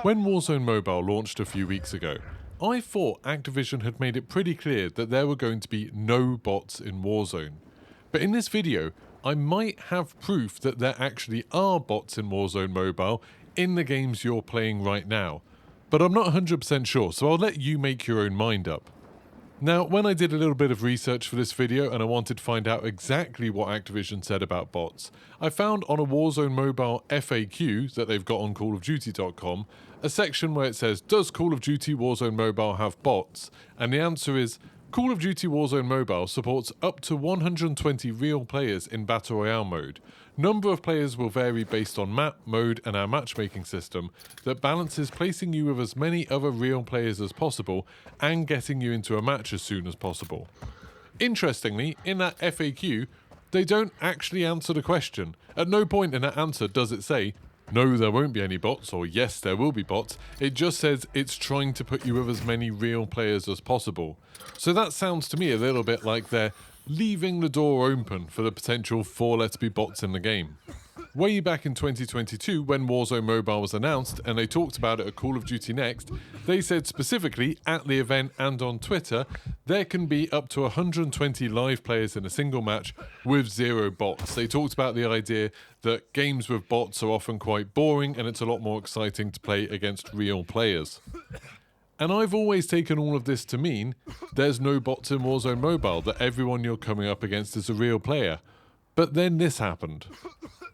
When Warzone Mobile launched a few weeks ago, I thought Activision had made it pretty clear that there were going to be no bots in Warzone. But in this video, I might have proof that there actually are bots in Warzone Mobile in the games you're playing right now. But I'm not 100% sure, so I'll let you make your own mind up. Now, when I did a little bit of research for this video and I wanted to find out exactly what Activision said about bots, I found on a Warzone Mobile FAQ that they've got on callofduty.com a section where it says, does Call of Duty Warzone Mobile have bots? And the answer is, Call of Duty Warzone Mobile supports up to 120 real players in Battle Royale mode. Number of players will vary based on map, mode and our matchmaking system that balances placing you with as many other real players as possible and getting you into a match as soon as possible. Interestingly, in that FAQ, they don't actually answer the question. At no point in that answer does it say, no, there won't be any bots, or yes, there will be bots. It just says it's trying to put you with as many real players as possible. So that sounds to me a little bit like they're leaving the door open for the potential for there to be bots in the game. Way back in 2022, when Warzone Mobile was announced and they talked about it at Call of Duty Next, they said specifically at the event and on Twitter, there can be up to 120 live players in a single match with 0 bots. They talked about the idea that games with bots are often quite boring and it's a lot more exciting to play against real players. And I've always taken all of this to mean there's no bots in Warzone Mobile, that everyone you're coming up against is a real player. But then this happened.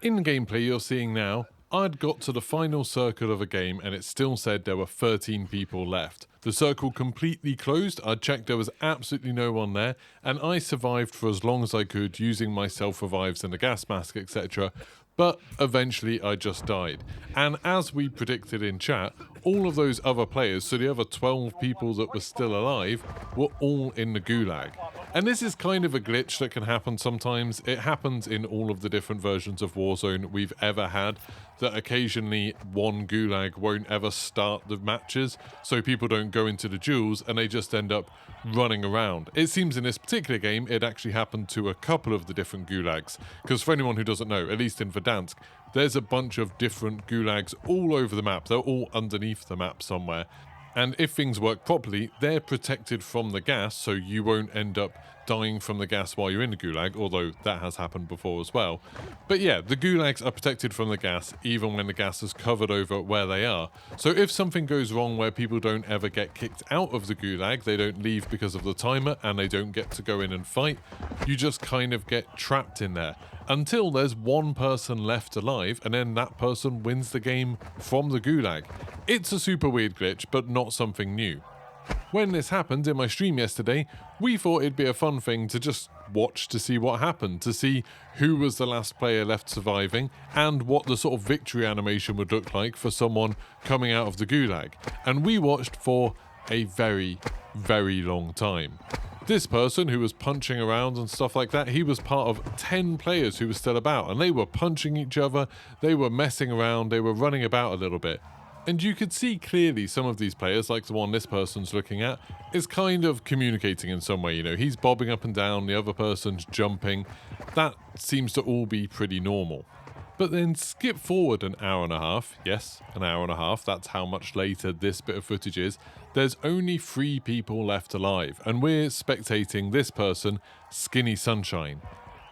In gameplay you're seeing now, I'd got to the final circle of a game and it still said there were 13 people left. The circle completely closed, I'd checked there was absolutely no one there, and I survived for as long as I could using my self-revives and a gas mask, etc. But eventually I just died. And as we predicted in chat, all of those other players, so the other 12 people that were still alive, were all in the Gulag. And this is kind of a glitch that can happen sometimes. It happens in all of the different versions of Warzone we've ever had, that occasionally one Gulag won't ever start the matches, so people don't go into the duels and they just end up running around. It seems in this particular game it actually happened to a couple of the different Gulags, because for anyone who doesn't know, at least in Verdansk, there's a bunch of different Gulags all over the map. They're all underneath the map somewhere. And if things work properly, they're protected from the gas, so you won't end up dying from the gas while you're in the Gulag, although that has happened before as well. But yeah, the Gulags are protected from the gas, even when the gas is covered over where they are. So if something goes wrong where people don't ever get kicked out of the Gulag, they don't leave because of the timer, and they don't get to go in and fight, you just kind of get trapped in there. Until there's one person left alive, and then that person wins the game from the Gulag. It's a super weird glitch, but not something new. When this happened in my stream yesterday, we thought it'd be a fun thing to just watch to see what happened, to see who was the last player left surviving, and what the sort of victory animation would look like for someone coming out of the Gulag. And we watched for a very, very long time. This person who was punching around and stuff like that, he was part of 10 players who were still about, and they were punching each other, they were messing around, they were running about a little bit. And you could see clearly some of these players, like the one this person's looking at, is kind of communicating in some way. You know, he's bobbing up and down, the other person's jumping. That seems to all be pretty normal. But then skip forward an hour and a half. Yes, an hour and a half. That's how much later this bit of footage is. There's only 3 people left alive, and we're spectating this person, Skinny Sunshine.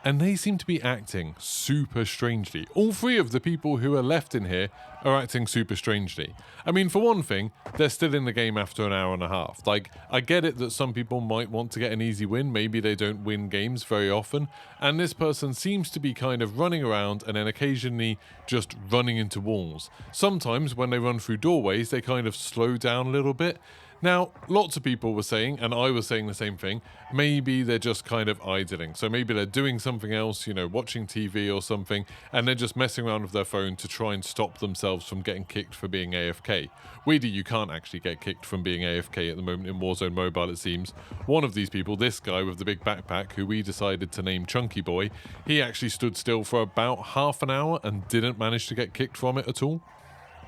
And they seem to be acting super strangely. All 3 of the people who are left in here are acting super strangely. I mean, for one thing, they're still in the game after an hour and a half. Like, I get it that some people might want to get an easy win. Maybe they don't win games very often. And this person seems to be kind of running around and then occasionally just running into walls. Sometimes when they run through doorways, they kind of slow down a little bit. Now, lots of people were saying, and I was saying the same thing, maybe they're just kind of idling. So maybe they're doing something else, you know, watching TV or something, and they're just messing around with their phone to try and stop themselves from getting kicked for being AFK. Weirdly, you can't actually get kicked from being AFK at the moment in Warzone Mobile, it seems. One of these people, this guy with the big backpack, who we decided to name Chunky Boy, he actually stood still for about half an hour and didn't manage to get kicked from it at all.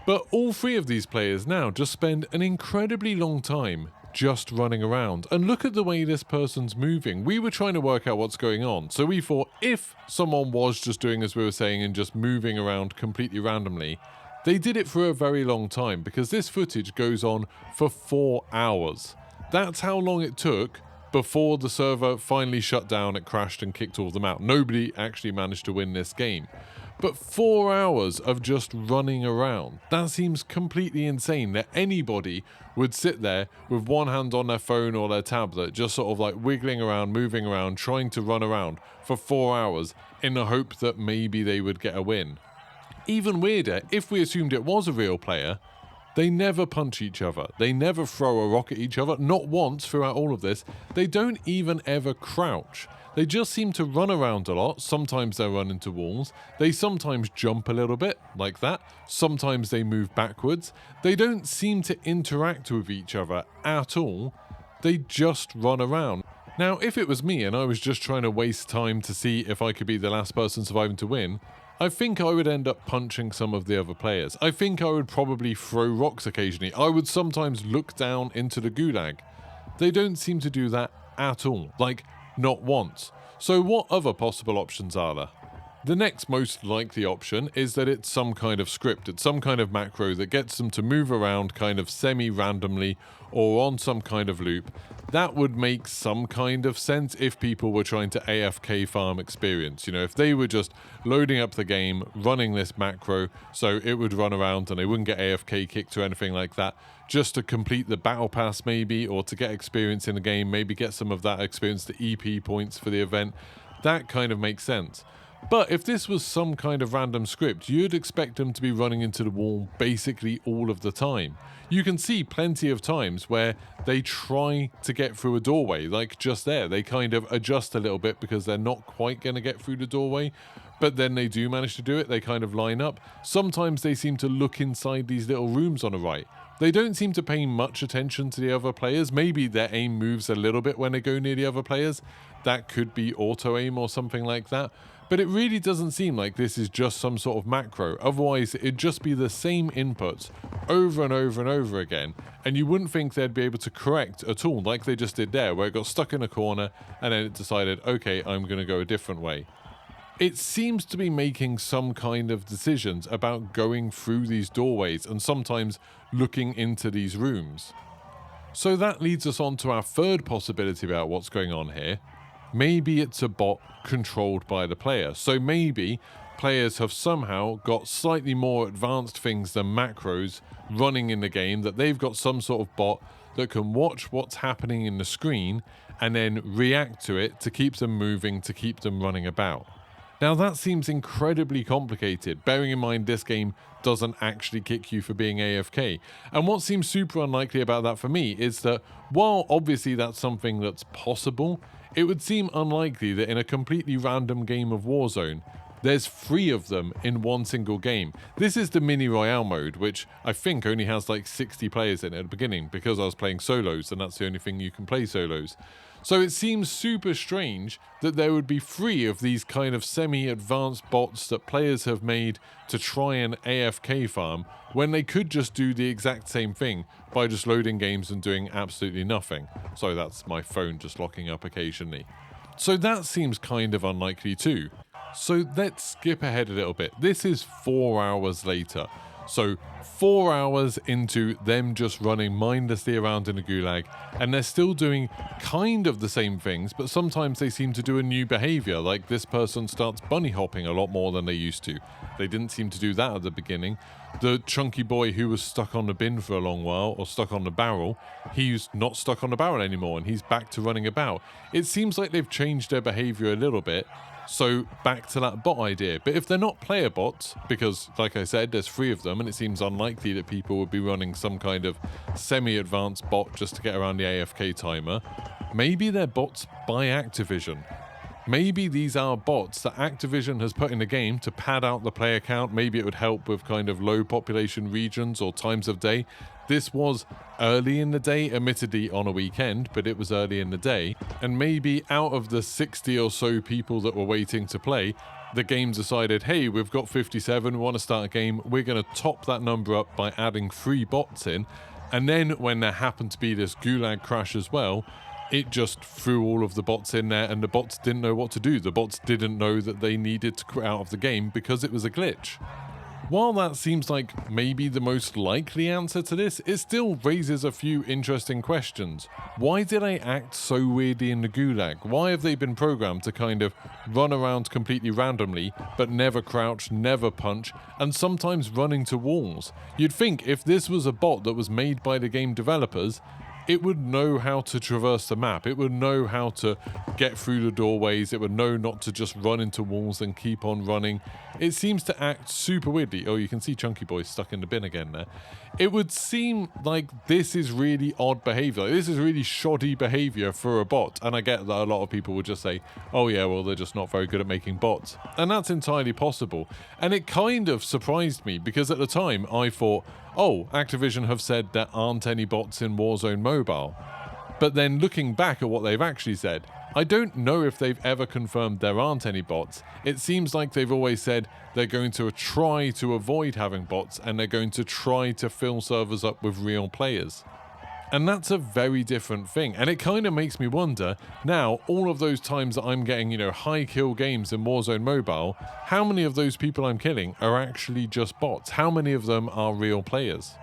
But all 3 of these players now just spend an incredibly long time just running around. And look at the way this person's moving. We were trying to work out what's going on. So we thought if someone was just doing as we were saying and just moving around completely randomly, They did it for a very long time because this footage goes on for 4 hours. That's how long it took before the server finally shut down, it crashed and kicked all of them out. Nobody actually managed to win this game. But 4 hours of just running around, that seems completely insane that anybody would sit there with one hand on their phone or their tablet, just sort of like wiggling around, moving around, trying to run around for 4 hours in the hope that maybe they would get a win. Even weirder, if we assumed it was a real player, they never punch each other. They never throw a rock at each other, not once throughout all of this. They don't even ever crouch. They just seem to run around a lot. Sometimes they run into walls. They sometimes jump a little bit, like that. Sometimes they move backwards. They don't seem to interact with each other at all. They just run around. Now, if it was me and I was just trying to waste time to see if I could be the last person surviving to win, I think I would end up punching some of the other players. I think I would probably throw rocks occasionally. I would sometimes look down into the gulag. They don't seem to do that at all. Like, not once. So what other possible options are there? The next most likely option is that it's some kind of script. It's some kind of macro that gets them to move around kind of semi-randomly or on some kind of loop. That would make some kind of sense if people were trying to AFK farm experience. You know, if they were just loading up the game, running this macro, so it would run around and they wouldn't get AFK kicked or anything like that, just to complete the battle pass maybe, or to get experience in the game, maybe get some of that experience, the EP points for the event. That kind of makes sense. But if this was some kind of random script, you'd expect them to be running into the wall basically all of the time. You can see plenty of times where they try to get through a doorway, like just there. They kind of adjust a little bit because they're not quite going to get through the doorway, but then they do manage to do it. They kind of line up. Sometimes they seem to look inside these little rooms on the right. They don't seem to pay much attention to the other players. Maybe their aim moves a little bit when they go near the other players. That could be auto aim or something like that. But it really doesn't seem like this is just some sort of macro. Otherwise, it'd just be the same inputs over and over and over again. And you wouldn't think they'd be able to correct at all, like they just did there, where it got stuck in a corner and then it decided, okay, I'm going to go a different way. It seems to be making some kind of decisions about going through these doorways and sometimes looking into these rooms. So that leads us on to our third possibility about what's going on here. Maybe it's a bot controlled by the player. So maybe players have somehow got slightly more advanced things than macros running in the game, that they've got some sort of bot that can watch what's happening in the screen and then react to it to keep them moving, to keep them running about. Now that seems incredibly complicated, bearing in mind this game doesn't actually kick you for being AFK. And what seems super unlikely about that for me is that while obviously that's something that's possible, it would seem unlikely that in a completely random game of Warzone, there's 3 of them in one single game. This is the mini Royale mode, which I think only has like 60 players in it at the beginning, because I was playing solos and that's the only thing you can play solos. So it seems super strange that there would be 3 of these kind of semi-advanced bots that players have made to try and AFK farm, when they could just do the exact same thing by just loading games and doing absolutely nothing. So that's my phone just locking up occasionally. So that seems kind of unlikely too. So let's skip ahead a little bit. This is 4 hours later. So 4 hours into them just running mindlessly around in a gulag, and they're still doing kind of the same things, but sometimes they seem to do a new behavior, like this person starts bunny hopping a lot more than they used to. They didn't seem to do that at the beginning. The chunky boy who was stuck on the bin for a long while, or stuck on the barrel, he's not stuck on the barrel anymore and he's back to running about. It seems like they've changed their behavior a little bit. So back to that bot idea. But if they're not player bots, because like I said, there's 3 of them and it seems unlikely that people would be running some kind of semi-advanced bot just to get around the AFK timer, maybe they're bots by Activision. Maybe these are bots that Activision has put in the game to pad out the player count. Maybe it would help with kind of low population regions or times of day. This was early in the day, admittedly on a weekend, but it was early in the day. And maybe out of the 60 or so people that were waiting to play, the game decided, hey, we've got 57, we want to start a game. We're going to top that number up by adding 3 bots in. And then when there happened to be this gulag crash as well, it just threw all of the bots in there and the bots didn't know what to do. The bots didn't know that they needed to quit out of the game because it was a glitch. While that seems like maybe the most likely answer to this, it still raises a few interesting questions. Why did they act so weirdly in the Gulag? Why have they been programmed to kind of run around completely randomly, but never crouch, never punch, and sometimes run into walls? You'd think if this was a bot that was made by the game developers, it would know how to traverse the map, it would know how to get through the doorways, it would know not to just run into walls and keep on running. It seems to act super weirdly. Oh, you can see Chunky Boy stuck in the bin again there. It would seem like this is really odd behavior. Like, this is really shoddy behavior for a bot. And I get that a lot of people would just say, oh yeah, well, they're just not very good at making bots. And that's entirely possible. And it kind of surprised me because at the time I thought, oh, Activision have said there aren't any bots in Warzone Mobile. But then looking back at what they've actually said, I don't know if they've ever confirmed there aren't any bots. It seems like they've always said they're going to try to avoid having bots and they're going to try to fill servers up with real players. And that's a very different thing. And it kind of makes me wonder, now, all of those times that I'm getting, high kill games in Warzone Mobile, how many of those people I'm killing are actually just bots? How many of them are real players?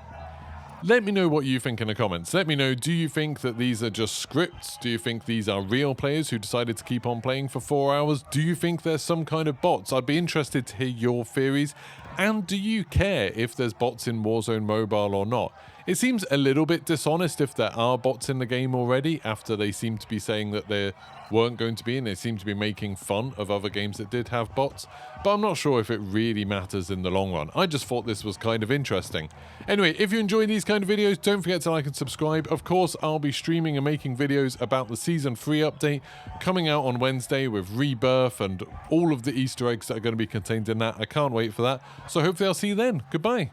Let me know what you think in the comments. Let me know, do you think that these are just scripts? Do you think these are real players who decided to keep on playing for 4 hours? Do you think there's some kind of bots? I'd be interested to hear your theories. And do you care if there's bots in Warzone Mobile or not? It seems a little bit dishonest if there are bots in the game already, after they seem to be saying that there weren't going to be, and they seem to be making fun of other games that did have bots, but I'm not sure if it really matters in the long run. I just thought this was kind of interesting. Anyway, if you enjoy these kind of videos, don't forget to like and subscribe. Of course, I'll be streaming and making videos about the Season 3 update coming out on Wednesday with Rebirth and all of the Easter eggs that are going to be contained in that. I can't wait for that, so hopefully I'll see you then. Goodbye.